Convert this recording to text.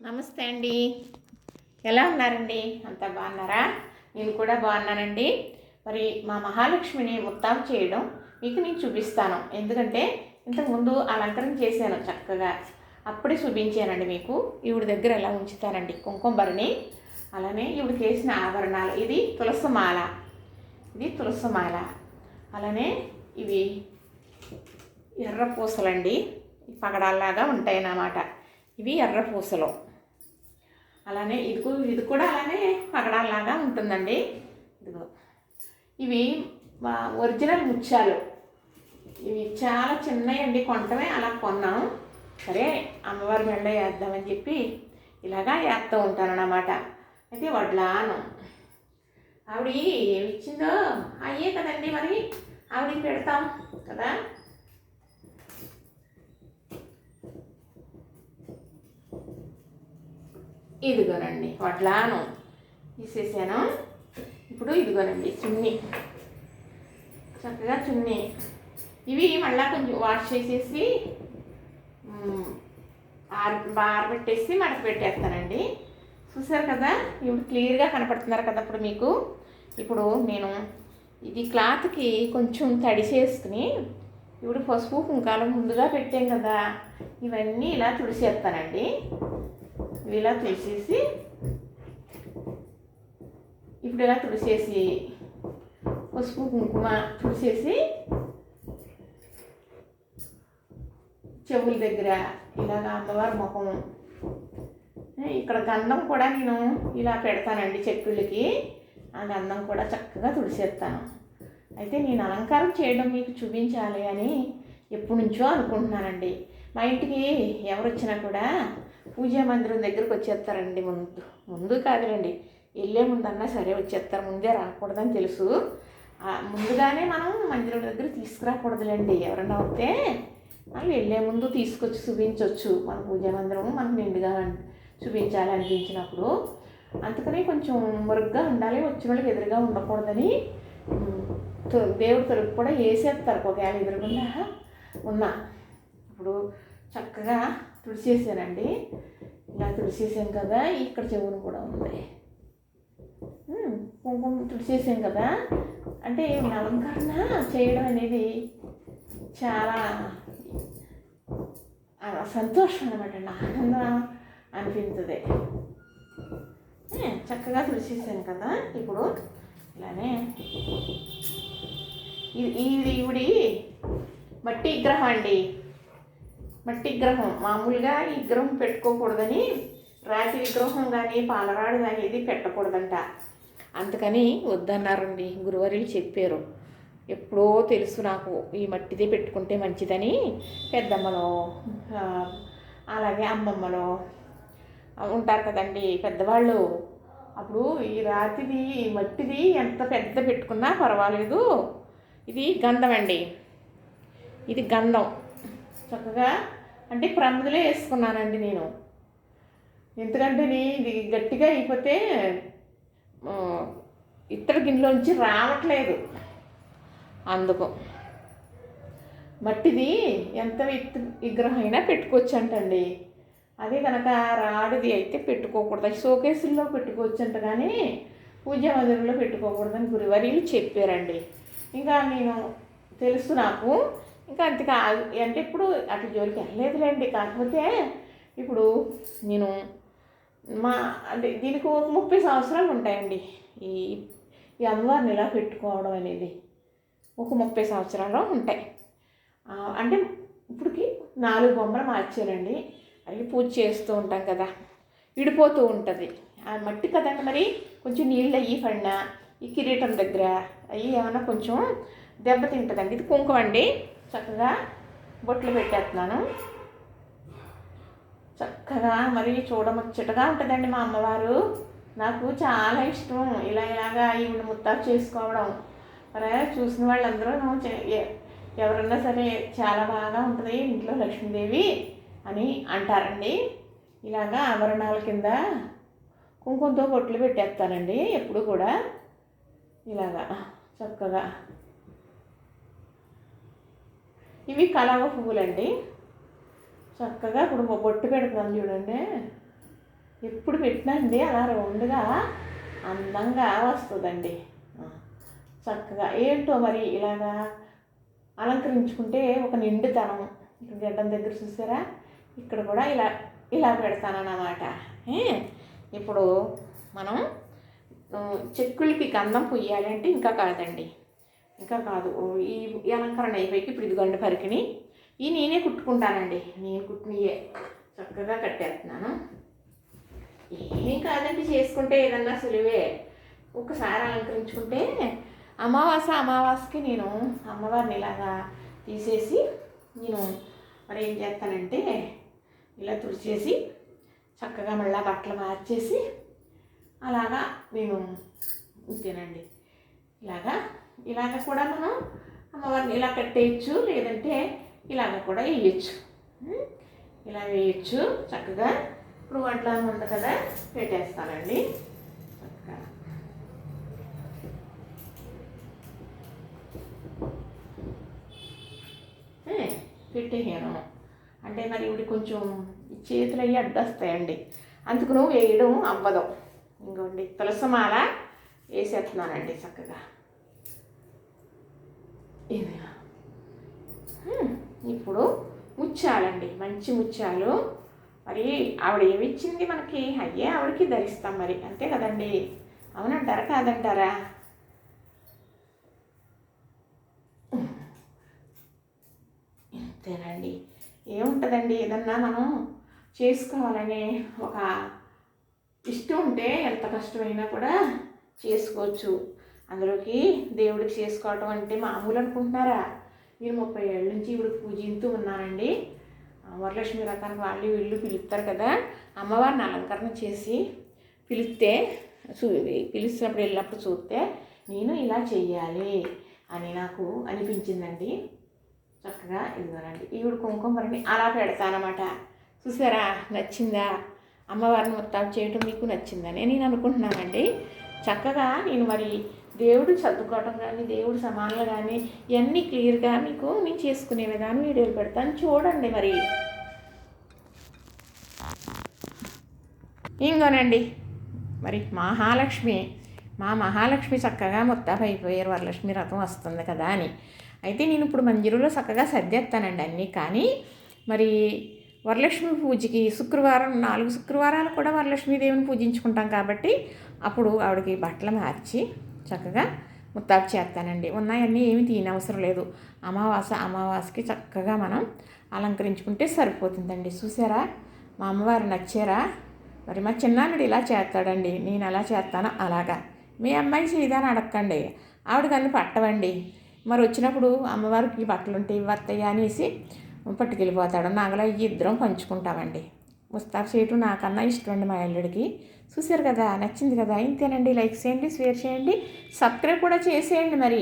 నమస్తే అండి. ఎలా ఉన్నారండి? అంతా బాగున్నారా? నేను కూడా బాగున్నానండి. మరి మా మహాలక్ష్మిని ముత్తాపు చేయడం మీకు నేను చూపిస్తాను. ఎందుకంటే ఇంతకుముందు అలంకరణ చేశాను చక్కగా. అప్పుడే చూపించానండి మీకు. ఈవిడ దగ్గర ఎలా ఉంచుతానండి కుంకుమ భరణి. అలానే ఈవిడ చేసిన ఆభరణాలు. ఇది తులసిమాల. అలానే ఇవి ఎర్ర పూసలండి. పగడాల్లాగా ఉంటాయి అన్నమాట. ఇవి ఎర్ర పూసలు. అలానే ఇది కూడా అలానే పగడాల్లాగా ఉంటుందండి. ఇదిగో ఇవి ఒరిజినల్ ముత్యాలు. ఇవి చాలా చిన్నవి కొనటమే అలా కొన్నాను. సరే అమ్మవారి మెళ్ళ వేద్దామని చెప్పి ఇలాగా వేస్తూ ఉంటాను అన్నమాట. అయితే వడ్లాను ఆవిడ ఏమి ఇచ్చిందో అయ్యే కదండి, మరి ఆవిడకి పెడతాం కదా. ఇదిగోనండి వడ్లాను తీసేసాను. ఇప్పుడు ఇదిగోనండి చున్నీ, చక్కగా చున్నీ. ఇవి మళ్ళీ కొంచెం వాష్ చేసేసి ఆరబెట్టేసి మడత పెట్టేస్తానండి. చూసారు కదా, ఇప్పుడు క్లియర్గా కనపడుతున్నారు కదా. ఇప్పుడు నేను ఇది క్లాత్కి కొంచెం తడి చేసుకుని ఇప్పుడు పసుపు కుంకాలు ముందుగా పెట్టాం కదా, ఇవన్నీ ఇలా తుడిసేస్తానండి. ఇలా తుడిసేసి ఇప్పుడు ఇలా తుడిసేసి పసుపు కుంకుమ తుడిసేసి చెవుల దగ్గర ఇలాగ అమ్మవారి ముఖం, ఇక్కడ గంధం కూడా నేను ఇలా పెడతానండి చెక్కుళ్ళకి. ఆ గంధం కూడా చక్కగా తుడిసేస్తాను. అయితే నేను అలంకారం చేయడం మీకు చూపించాలి అని ఎప్పటి నుంచో అనుకుంటున్నానండి. మా ఇంటికి ఎవరు వచ్చినా కూడా పూజా మందిరం దగ్గరకు వచ్చేస్తారండి. ముందు కాదులండి, వెళ్ళే ముందన్నా సరే వచ్చేస్తారు. ముందే రాకూడదని తెలుసు. ముందుగానే మనం మందిరం దగ్గర తీసుకురాకూడదులేండి. ఎవరన్నా వస్తే మనం వెళ్ళే ముందు తీసుకొచ్చి చూపించవచ్చు. మన పూజా మందిరం మనకు నిండుగా చూపించాలి అనిపించినప్పుడు. అందుకని కొంచెం మురుగ్గా ఉండాలి, వచ్చిన వాళ్ళకి ఎదురుగా ఉండకూడదని దేవుడి తలుపు కూడా వేసేస్తారు ఒకవేళ ఎదురుగుండా ఉన్నా. ఇప్పుడు చక్కగా తుడిచేసానండి. ఇలా తుడిచేసాం కదా, ఇక్కడ చెవును కూడా ఉంది. కుంకుమ తుడిచేసాం కదా. అంటే అలంకరణ చేయడం అనేది చాలా సంతోషం అన్నమాట. ఆనందం అనిపించదు. చక్కగా తుడిచేసాను కదా. ఇప్పుడు ఇలానే ఈవిడి మట్టి విగ్రహం అండి. మట్టి విగ్రహం మామూలుగా ఈ విగ్రహం పెట్టుకోకూడదని, రాతి విగ్రహం కానీ పాలరాడు కానీ ఇది పెట్టకూడదంట. అందుకని వద్దన్నారండి, గురువారీలు చెప్పారు. ఎప్పుడో తెలుసు నాకు ఈ మట్టిదే పెట్టుకుంటే మంచిదని. పెద్దమ్మలో అలాగే అమ్మమ్మలో ఉంటారు కదండి పెద్దవాళ్ళు. అప్పుడు ఈ రాతిది మట్టిది ఎంత పెద్ద పెట్టుకున్నా పర్వాలేదు. ఇది గంధం అండి. ఇది గంధం చక్కగా అంటే ప్రమిదలో వేసుకున్నానండి నేను. ఎందుకంటే ఇది గట్టిగా అయిపోతే ఇత్తడి గిన్నెలోంచి రావట్లేదు. అందుకు మట్టిది ఎంత విగ్రహం అయినా పెట్టుకోవచ్చు అంటండి. అదే కనుక రాడిది అయితే పెట్టుకోకూడదు. షోకేసుల్లో పెట్టుకోవచ్చు అంట, కానీ పూజా మందిరంలో పెట్టుకోకూడదని గురువారీలు చెప్పారండి. ఇంకా నేను తెలుసు నాకు. ఇంకా అంతగా అంటే ఇప్పుడు అట్లా జోలికి వెళ్ళలేదులేండి. కాకపోతే ఇప్పుడు నేను అంటే దీనికి ఒక 30 సంవత్సరాలు ఉంటాయండి. ఈ అమ్మవారిని ఇలా పెట్టుకోవడం అనేది ఒక 30 సంవత్సరాలు ఉంటాయి. అంటే ఇప్పటికి 4 బొమ్మలు మార్చానండి. అవి పూజ చేస్తూ ఉంటాం కదా, విడిపోతూ ఉంటుంది. ఆ మట్టి కదండి, మరి కొంచెం నీళ్ళు అయ్యి పడినా ఈ కిరీటం దగ్గర అవి ఏమన్నా కొంచెం దెబ్బతింటుందండి. ఇది కుంకుమ అండి. చక్కగా బొట్లు పెట్టేస్తున్నాను. చక్కగా మరి చూడముచ్చటగా ఉంటుందండి మా అమ్మవారు. నాకు చాలా ఇష్టం ఇలాగా ఈవిడ ముత్తాపు చేసుకోవడం. మరి చూసిన వాళ్ళందరూ ఎవరన్నా సరే చాలా బాగా ఉంటుంది ఇంట్లో లక్ష్మీదేవి అని అంటారండి. ఇలాగా ఆభరణాల కింద కుంకుమతో బొట్లు పెట్టేస్తానండి ఎప్పుడు కూడా. ఇలాగా చక్కగా ఇవి కలవ పువ్వులండి. చక్కగా ఇప్పుడు బొట్టు పెడతాను చూడండి. ఎప్పుడు పెట్టినండి అలా రౌండ్గా అందంగా వస్తుందండి. చక్కగా ఏంటో మరి ఇలాగా అలంకరించుకుంటే ఒక నిండుతనం. గడ్డం దగ్గర చూసారా, ఇక్కడ కూడా ఇలా ఇలా పెడతానన్నమాట. ఇప్పుడు మనం చెక్కులకి గంధం పొయ్యాలంటే ఇంకా కాదండి, ఇంకా కాదు. ఈ అలంకరణ అయిపోయి ఇప్పుడు ఇదిగోండి పరికిని ఈ నేనే కుట్టుకుంటానండి. నేను కుట్టినయే చక్కగా కట్టేస్తున్నాను. ఏం కాదండి, చేసుకుంటే ఏదన్నా సులువే. ఒకసారి అలంకరించుకుంటే అమావాస్యకి నేను అమ్మవారిని ఇలాగా తీసేసి నేను మరి ఏం చేస్తానంటే ఇలా తుడిచేసి చక్కగా మళ్ళీ బట్టలు మార్చేసి అలాగా నేను ఇంతేనండి. ఇలాగ కూడా మనం అమ్మవారిని ఇలా కట్టేయచ్చు, లేదంటే ఇలాగ కూడా వేయచ్చు. ఇలా వేయచ్చు చక్కగా. ఇప్పుడు వంటలా ఉంది కదా, పెట్టేస్తానండి చక్కగా. పెట్టేయాను అంటే మరి ఇవి కొంచెం చేతులు అయ్యి అడ్డొస్తాయండి, అందుకు నువ్వు వేయడం అవ్వదు. ఇంకోండి తులసమాల వేసేస్తున్నానండి చక్కగా. ఇప్పుడు ముత్యాలండి, మంచి ముత్యాలు. మరి ఆవిడ ఏమిచ్చింది మనకి, అయ్యే ఆవిడకి ధరిస్తాం మరి, అంతే కదండి. అవునంటారా కాదంటారా? అంతేనండి. ఏముంటుందండి, ఏదన్నా మనం చేసుకోవాలనే ఒక ఇష్టం ఉంటే ఎంత కష్టమైనా కూడా చేసుకోవచ్చు. అందులోకి దేవుడికి చేసుకోవటం అంటే మామూలు అనుకుంటున్నారా? నేను 30 ఏళ్ళ నుంచి ఇవిడికి పూజిస్తూ ఉన్నానండి. వరలక్ష్మి వ్రతానికి వాళ్ళు వీళ్ళు పిలుస్తారు కదా, అమ్మవారిని అలంకరణ చేసి పిలిచినప్పుడు వెళ్ళినప్పుడు చూస్తే నేను ఇలా చెయ్యాలి అని నాకు అనిపించిందండి. చక్కగా ఇదిగోనండి ఈవిడ కుంకుమ మరిని అలా పెడతానమాట. చూసారా, నచ్చిందా? అమ్మవారిని మొత్తం చేయటం మీకు నచ్చిందని నేను అనుకుంటున్నానండి. చక్కగా నేను మరి దేవుడు సర్దుకోవటం కానీ, దేవుడు సమానాలు కానీ ఇవన్నీ క్లియర్గా మీకు నేను చేసుకునే విధానం వీడియోలు పెడతాను, చూడండి. మరి ఇంకోనండి మరి మా మహాలక్ష్మి చక్కగా మొత్తం అయిపోయారు, వరలక్ష్మి వ్రతం వస్తుంది కదా అని. అయితే నేను ఇప్పుడు మంజూరులో చక్కగా సర్దేస్తానండి అన్నీ. కానీ మరి వరలక్ష్మి పూజకి 4 శుక్రవారాలు కూడా వరలక్ష్మీదేవిని పూజించుకుంటాం కాబట్టి అప్పుడు ఆవిడకి బట్టలు మార్చి చక్కగా ముత్తాపు చేస్తానండి. ఉన్నాయన్నీ ఏమి తీయనవసరం లేదు. అమావాస్యకి చక్కగా మనం అలంకరించుకుంటే సరిపోతుందండి. చూసారా, మా అమ్మవారు నచ్చారా? మరి మా చిన్నానుడు ఇలా చేస్తాడండి, నేను ఎలా చేస్తానో అలాగా. మీ అమ్మాయి చేయదని అడగండి, ఆవిడకి అన్ని పట్టవండి. మరి వచ్చినప్పుడు అమ్మవారికి బట్టలు ఉంటే వస్తాయి అనేసి పట్టుకెళ్ళిపోతాడు. నగలు ఇద్దరం పంచుకుంటామండి. ముస్తాబు చేయటం నాకన్నా ఇష్టం అండి మా అల్లుడికి. చూశారు కదా, నచ్చింది కదా. ఇంతేనండి. లైక్ చేయండి, షేర్ చేయండి, సబ్స్క్రైబ్ కూడా చేసేయండి మరి.